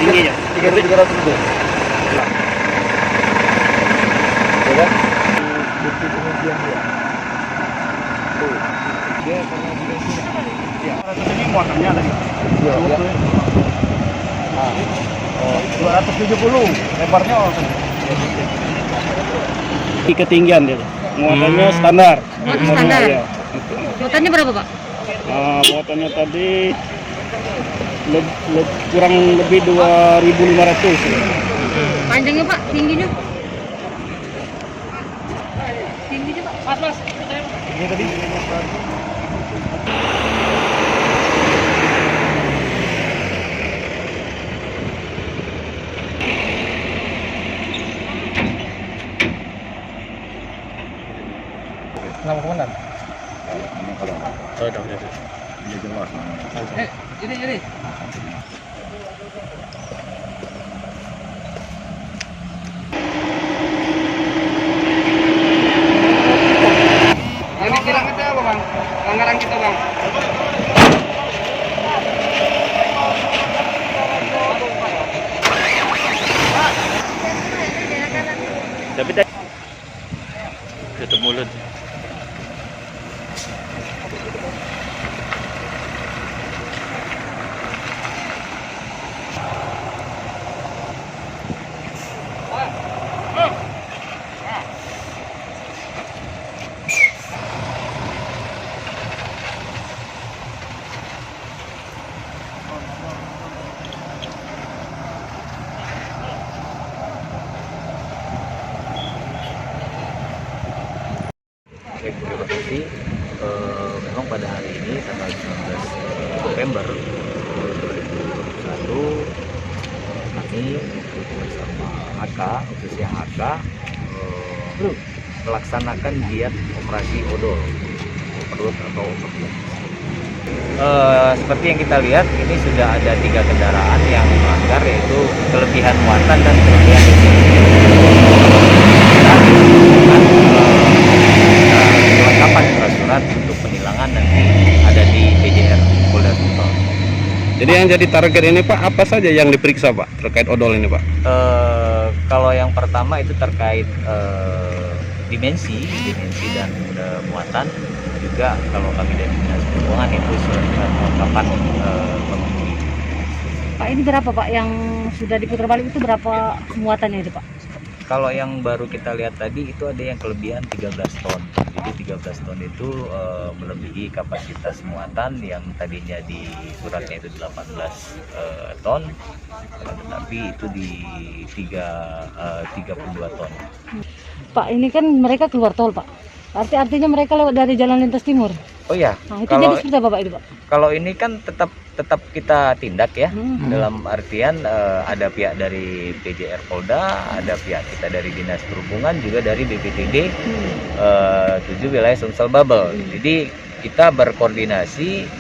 Tingginya 3.300 itu. Ya kan? Bukti pengujian dia. Tuh. Dia karena di sini. Ya, ini muatannya tadi. Iya, ya. Nah, 270 lebarnya di ketinggian dia. Muatannya standar. Muatan standar. Ya. Muatannya berapa, Pak? Muatannya tadi kurang lebih 2.500. Panjangnya, Pak, tingginya? Tingginya, Pak. Mas. Ini tadi nama komandan. Oh, udah. Ini jelas. Ini. Yang dikira kita apa, Bang? Pelanggaran kita, Bang. Tapi tadi tutup mulut. Terima kasih. Memang pada hari ini tanggal 19 November 2021 kami bersama HK, khususnya HK, melaksanakan giat operasi odol, overload atau overload. Seperti yang kita lihat, ini sudah ada 3 kendaraan yang melanggar, yaitu kelebihan muatan dan kelebihan isi. Kelengkapan surat-surat untuk penilangan nanti ada di PJR Polda Sumsel. Jadi yang jadi target ini Pak, apa saja yang diperiksa Pak terkait odol ini Pak? Kalau yang pertama itu terkait dimensi dan muatan, juga kalau kami dari Dinas Perhubungan itu surat kelengkapan pengemudi. Pak, ini berapa, Pak, yang sudah diputar balik itu berapa muatannya itu, Pak? Kalau yang baru kita lihat tadi itu ada yang kelebihan 13 ton. Jadi 13 ton itu melebihi kapasitas muatan yang tadinya di suratnya itu 18 ton, tetapi itu di 32 ton. Pak, ini kan mereka keluar tol, Pak. Artinya mereka lewat dari jalan lintas timur. Oh ya, Nah, itu jadi seperti apa, Pak, itu, Pak? Kalau ini kan tetap kita tindak ya, dalam artian ada pihak dari PJR Polda, ada pihak kita dari Dinas Perhubungan, juga dari BPTD 7 wilayah Sumsel Babel. Jadi kita berkoordinasi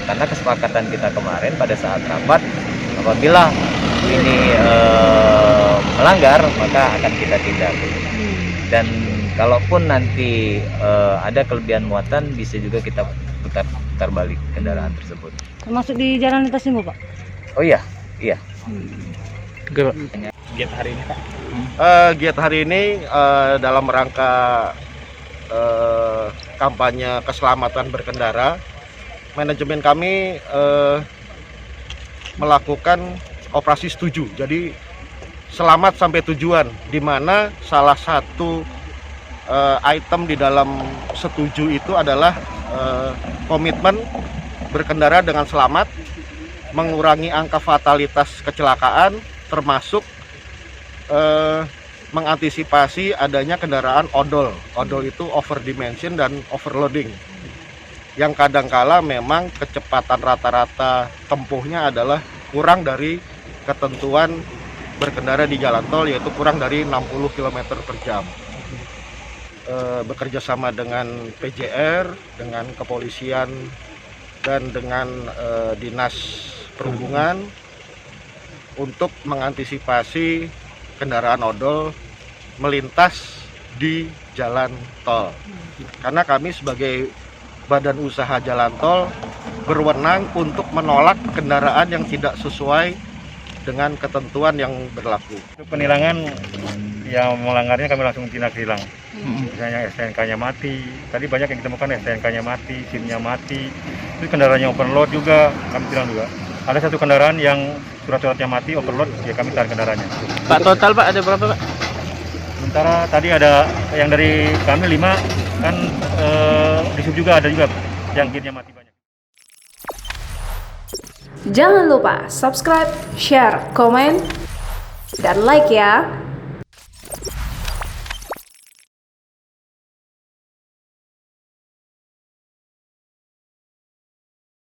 karena kesepakatan kita kemarin pada saat rapat, apabila ini melanggar maka akan kita tindak. Dan kalaupun nanti ada kelebihan muatan, bisa juga kita putar balik kendaraan tersebut. Termasuk di jalan lintas timur, Pak? Oh iya. Oke Pak. giat hari ini, Pak. Giat hari ini dalam rangka kampanye keselamatan berkendara, manajemen kami melakukan operasi setuju. Jadi selamat sampai tujuan, di mana salah satu item di dalam setuju itu adalah komitmen berkendara dengan selamat, mengurangi angka fatalitas kecelakaan, termasuk mengantisipasi adanya kendaraan odol. Odol itu overdimension dan overloading, yang kadangkala memang kecepatan rata-rata tempuhnya adalah kurang dari ketentuan berkendara di jalan tol, yaitu kurang dari 60 km per jam. Bekerja sama dengan PJR, dengan kepolisian, dan dengan dinas perhubungan untuk mengantisipasi kendaraan odol melintas di jalan tol. Karena kami sebagai badan usaha jalan tol berwenang untuk menolak kendaraan yang tidak sesuai dengan ketentuan yang berlaku. Penilangan yang melanggarnya kami langsung tindak tilang. Misalnya STNK-nya mati, tadi banyak yang ditemukan STNK-nya mati, SIM-nya mati, terus kendaraannya overload juga kami tilang juga. Ada satu kendaraan yang surat-suratnya mati, overload, ya kami tarik kendaraannya. Pak, total Pak ada berapa Pak? Sementara tadi ada yang dari kami 5, kan di sub juga ada juga yang kitnya mati banyak. Jangan lupa subscribe, share, komen, dan like ya.